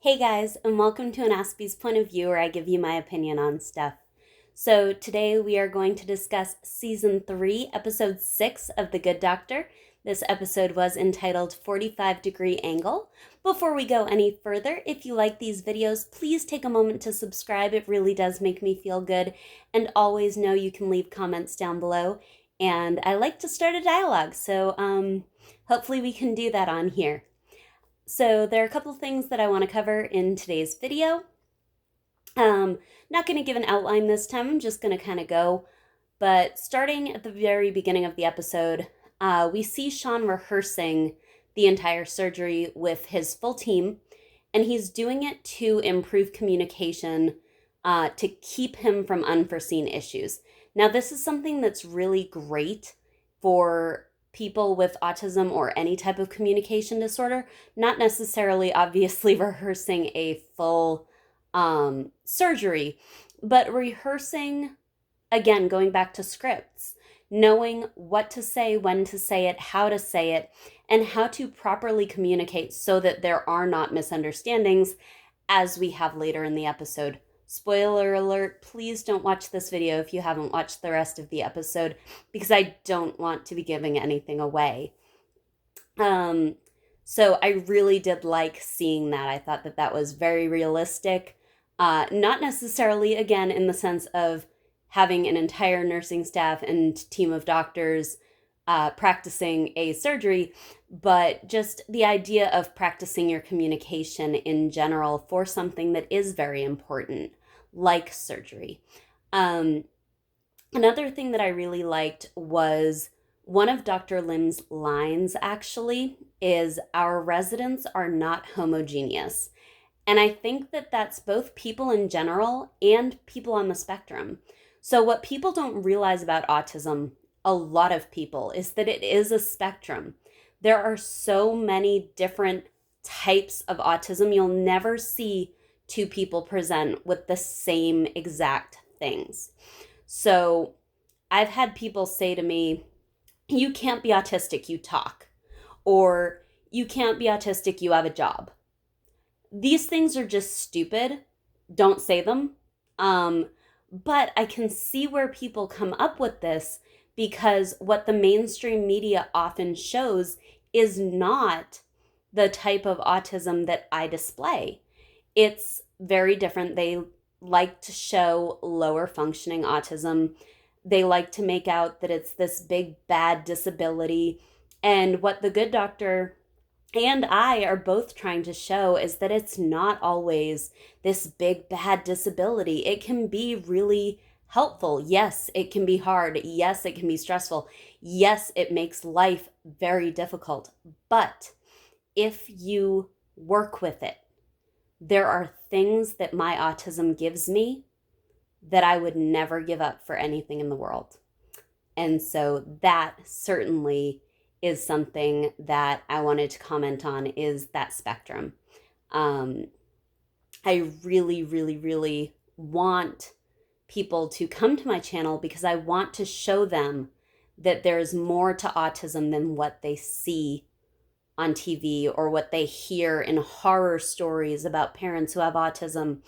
Hey guys, and welcome to an Aspie's Point of View where I give you my opinion on stuff. So today we are going to discuss Season 3, Episode 6 of The Good Doctor. This episode was entitled 45-Degree Angle. Before we go any further, if you like these videos, please take a moment to subscribe. It really does make me feel good. And always know you can leave comments down below. And I like to start a dialogue, so hopefully we can do that on here. So there are a couple of things that I want to cover in today's video. Not going to give an outline this time, I'm just going to kind of go. But starting at the very beginning of the episode, we see Sean rehearsing the entire surgery with his full team, and he's doing it to improve communication, to keep him from unforeseen issues. Now, this is something that's really great for people with autism or any type of communication disorder, not necessarily obviously rehearsing a full surgery, but rehearsing, again, going back to scripts, knowing what to say, when to say it, how to say it, and how to properly communicate so that there are not misunderstandings, as we have later in the episode. Spoiler alert, please don't watch this video if you haven't watched the rest of the episode, because I don't want to be giving anything away. So I really did like seeing that. I thought that that was very realistic. Not necessarily, again, in the sense of having an entire nursing staff and team of doctors practicing a surgery, but just the idea of practicing your communication in general for something that is very important, like surgery. Another thing that I really liked was one of Dr. Lim's lines, actually, is our residents are not homogeneous. And I think that that's both people in general and people on the spectrum. So what people don't realize about autism, a lot of people, is that it is a spectrum. There are so many different types of autism. You'll never see two people present with the same exact things. So I've had people say to me, you can't be autistic, you talk. Or you can't be autistic, you have a job. These things are just stupid. Don't say them. But I can see where people come up with this, because what the mainstream media often shows is not the type of autism that I display. It's very different. They like to show lower functioning autism. They like to make out that it's this big bad disability. And what the Good Doctor and I are both trying to show is that it's not always this big bad disability. It can be really helpful. Yes, it can be hard. Yes, it can be stressful. Yes, it makes life very difficult. But if you work with it, there are things that my autism gives me that I would never give up for anything in the world. And so that certainly is something that I wanted to comment on, is that spectrum. I really, really, really want people to come to my channel because I want to show them that there's more to autism than what they see on TV or what they hear in horror stories about parents who have autism.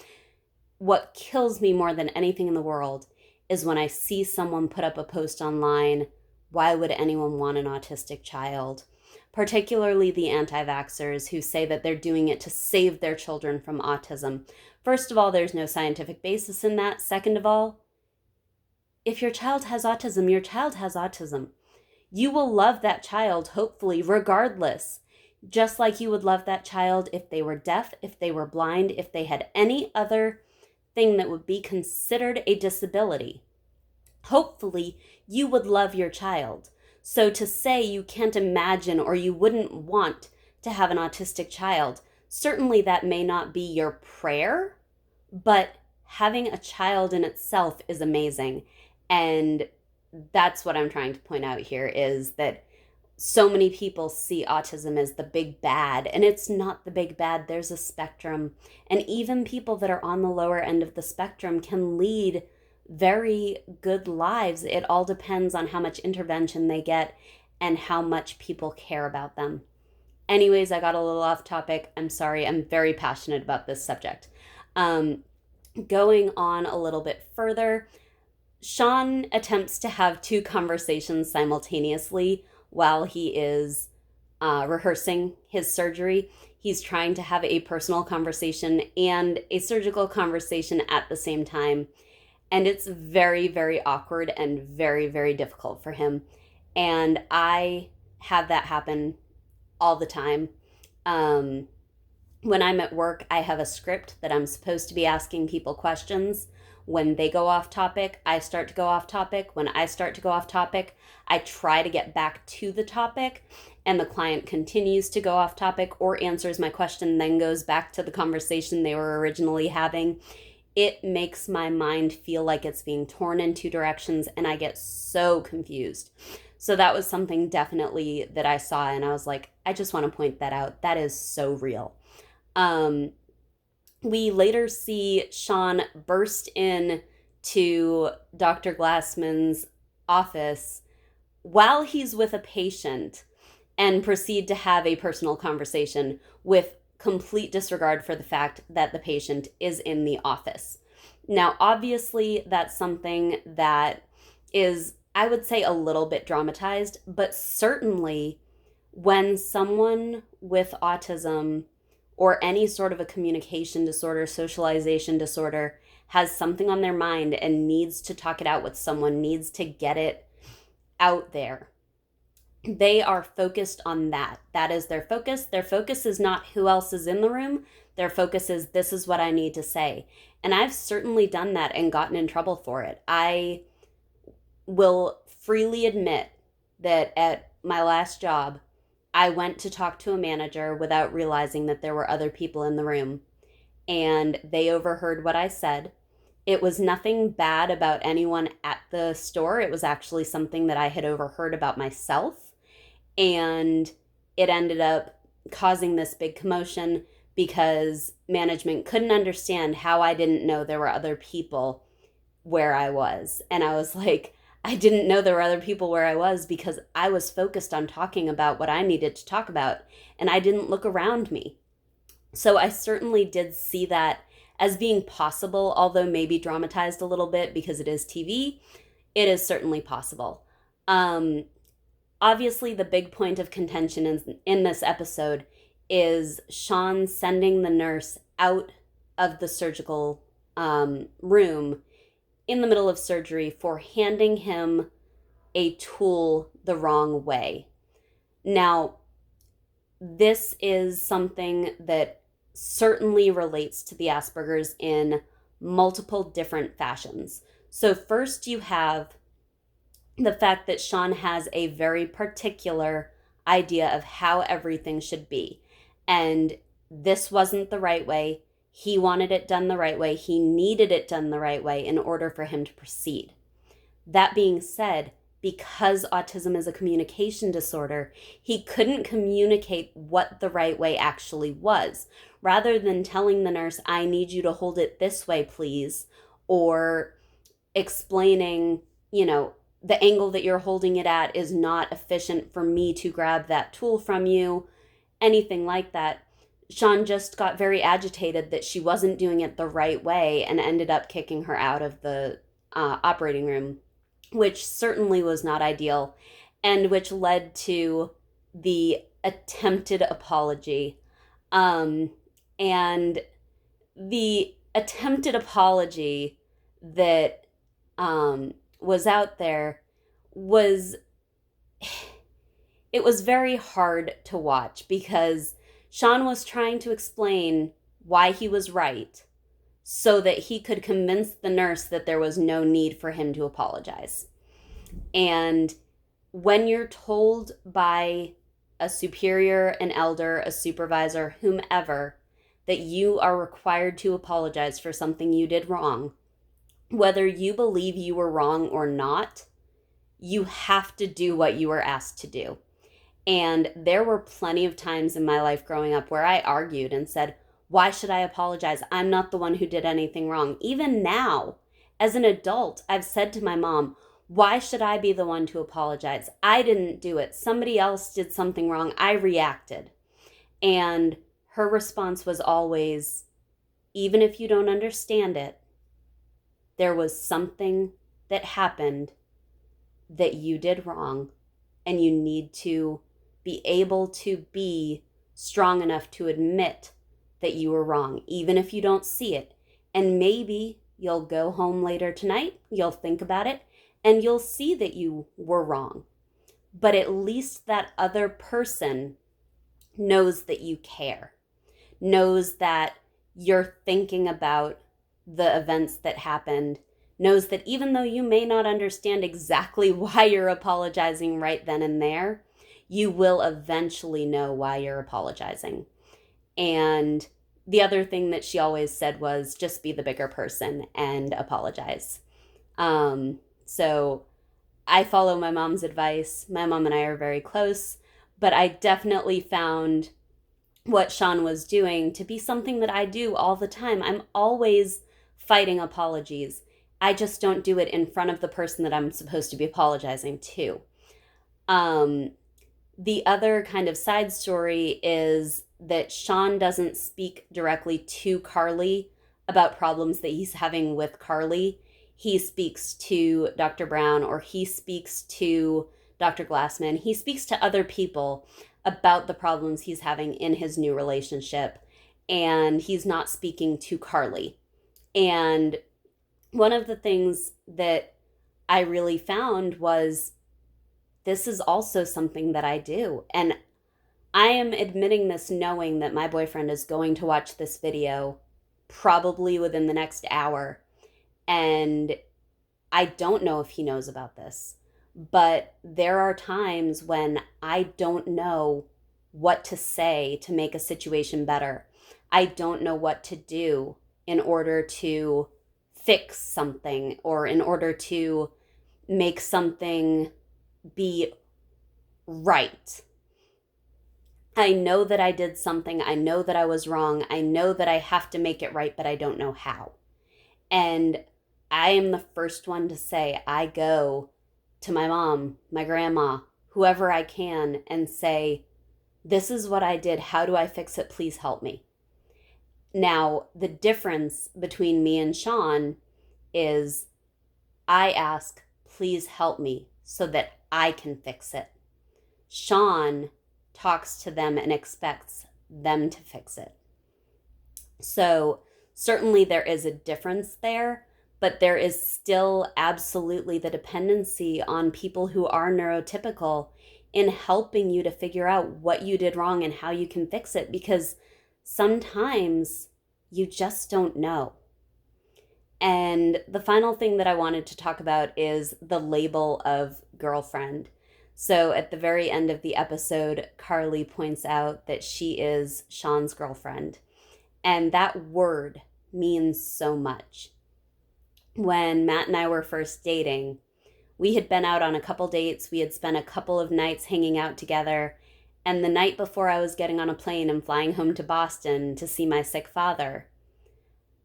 What kills me more than anything in the world is when I see someone put up a post online, why would anyone want an autistic child? Particularly the anti-vaxxers who say that they're doing it to save their children from autism. First of all, there's no scientific basis in that. Second of all, if your child has autism, your child has autism. You will love that child, hopefully, regardless. Just like you would love that child if they were deaf, if they were blind, if they had any other thing that would be considered a disability. Hopefully, you would love your child. So to say you can't imagine or you wouldn't want to have an autistic child, certainly that may not be your prayer, but having a child in itself is amazing. And that's what I'm trying to point out here, is that so many people see autism as the big bad, and it's not the big bad. There's a spectrum, and even people that are on the lower end of the spectrum can lead very good lives. It all depends on how much intervention they get and how much people care about them. Anyways, I got a little off topic. I'm sorry. I'm very passionate about this subject. Um, Going on a little bit further, Sean attempts to have two conversations simultaneously while he is rehearsing his surgery. He's trying to have a personal conversation and a surgical conversation at the same time. And it's very, very awkward and very, very difficult for him. And I have that happen all the time. Um, when I'm at work, I have a script that I'm supposed to be asking people questions. When they go off topic, I start to go off topic. When I start to go off topic, I try to get back to the topic, and the client continues to go off topic or answers my question, then goes back to the conversation they were originally having. It makes my mind feel like it's being torn in two directions, and I get so confused. So that was something definitely that I saw, and I was like, I just want to point that out. That is so real. Um, we later see Sean burst in to Dr. Glassman's office while he's with a patient and proceed to have a personal conversation with complete disregard for the fact that the patient is in the office. Now, obviously, that's something that is, I would say, a little bit dramatized, but certainly when someone with autism or any sort of a communication disorder, socialization disorder, has something on their mind and needs to talk it out with someone, needs to get it out there, they are focused on that. That is their focus. Their focus is not who else is in the room. Their focus is, this is what I need to say. And I've certainly done that and gotten in trouble for it. I will freely admit that at my last job, I went to talk to a manager without realizing that there were other people in the room, and they overheard what I said. It was nothing bad about anyone at the store. It was actually something that I had overheard about myself, and it ended up causing this big commotion because management couldn't understand how I didn't know there were other people where I was. And I was like, I didn't know there were other people where I was because I was focused on talking about what I needed to talk about, and I didn't look around me. So I certainly did see that as being possible, although maybe dramatized a little bit because it is TV. It is certainly possible. Obviously, the big point of contention in this episode is Sean sending the nurse out of the surgical room in the middle of surgery for handing him a tool the wrong way. Now, this is something that certainly relates to the Aspergers in multiple different fashions. So first you have the fact that Sean has a very particular idea of how everything should be. And this wasn't the right way. He wanted it done the right way. He needed it done the right way in order for him to proceed. That being said, because autism is a communication disorder, he couldn't communicate what the right way actually was. Rather than telling the nurse, I need you to hold it this way, please, or explaining, the angle that you're holding it at is not efficient for me to grab that tool from you, anything like that, Sean just got very agitated that she wasn't doing it the right way and ended up kicking her out of the operating room, which certainly was not ideal, and which led to the attempted apology. And the attempted apology that was out there was, it was very hard to watch because Sean was trying to explain why he was right so that he could convince the nurse that there was no need for him to apologize. And when you're told by a superior, an elder, a supervisor, whomever, that you are required to apologize for something you did wrong, whether you believe you were wrong or not, you have to do what you were asked to do. And there were plenty of times in my life growing up where I argued and said, why should I apologize? I'm not the one who did anything wrong. Even now, as an adult, I've said to my mom, why should I be the one to apologize? I didn't do it. Somebody else did something wrong. I reacted. And her response was always, even if you don't understand it, there was something that happened that you did wrong, and you need to be able to be strong enough to admit that you were wrong, even if you don't see it. And maybe you'll go home later tonight, you'll think about it, and you'll see that you were wrong. But at least that other person knows that you care, knows that you're thinking about the events that happened, knows that even though you may not understand exactly why you're apologizing right then and there, you will eventually know why you're apologizing. And the other thing that she always said was just be the bigger person and apologize. So I follow my mom's advice. My mom and I are very close, but I definitely found what Sean was doing to be something that I do all the time. I'm always fighting apologies. I just don't do it in front of the person that I'm supposed to be apologizing to. Um, the other kind of side story is that Sean doesn't speak directly to Carly about problems that he's having with Carly. He speaks to Dr. Brown, or he speaks to Dr. Glassman. He speaks to other people about the problems he's having in his new relationship, and he's not speaking to Carly. And one of the things that I really found was this is also something that I do. And I am admitting this knowing that my boyfriend is going to watch this video probably within the next hour. And I don't know if he knows about this, but there are times when I don't know what to say to make a situation better. I don't know what to do in order to fix something or in order to make something be right. I know that I did something. I know that I was wrong. I know that I have to make it right, but I don't know how. And I am the first one to say, I go to my mom, my grandma, whoever I can, and say, this is what I did. How do I fix it? Please help me. Now, the difference between me and Sean is I ask, please help me so that I can fix it. Sean talks to them and expects them to fix it. So certainly there is a difference there, but there is still absolutely the dependency on people who are neurotypical in helping you to figure out what you did wrong and how you can fix it, because sometimes you just don't know. And the final thing that I wanted to talk about is the label of girlfriend. So at the very end of the episode, Carly points out that she is Sean's girlfriend. And that word means so much. When Matt and I were first dating, we had been out on a couple dates. We had spent a couple of nights hanging out together. And the night before I was getting on a plane and flying home to Boston to see my sick father,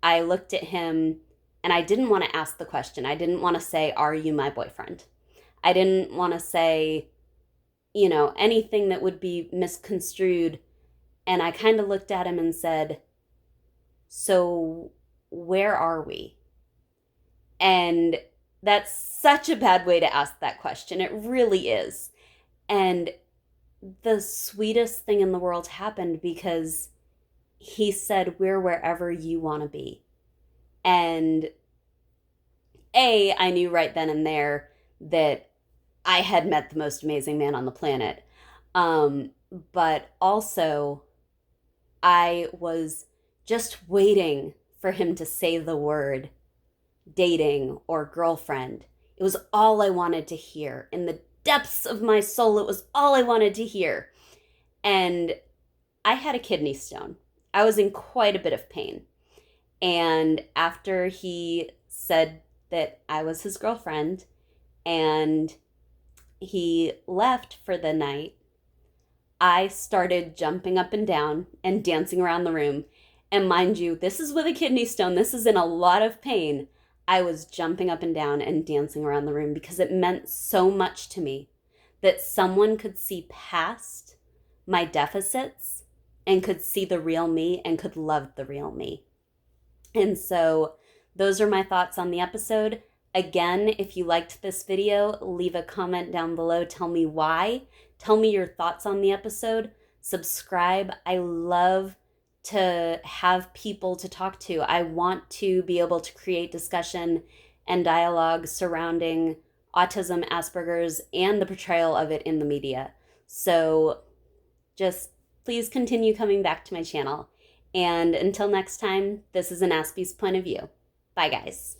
I looked at him and I didn't want to ask the question. I didn't want to say, are you my boyfriend? I didn't want to say, anything that would be misconstrued. And I kind of looked at him and said, so where are we? And that's such a bad way to ask that question. It really is. And the sweetest thing in the world happened because he said, we're wherever you want to be. And I knew right then and there that I had met the most amazing man on the planet. But also, I was just waiting for him to say the word dating or girlfriend. It was all I wanted to hear. In the depths of my soul, it was all I wanted to hear. And I had a kidney stone. I was in quite a bit of pain. And after he said that I was his girlfriend and he left for the night, I started jumping up and down and dancing around the room. And mind you, this is with a kidney stone. This is in a lot of pain. I was jumping up and down and dancing around the room because it meant so much to me that someone could see past my deficits and could see the real me and could love the real me. And so those are my thoughts on the episode. Again, if you liked this video, leave a comment down below. Tell me why. Tell me your thoughts on the episode. Subscribe. I love to have people to talk to. I want to be able to create discussion and dialogue surrounding autism, Asperger's, and the portrayal of it in the media. So just please continue coming back to my channel. And until next time, this is an Aspie's point of view. Bye, guys.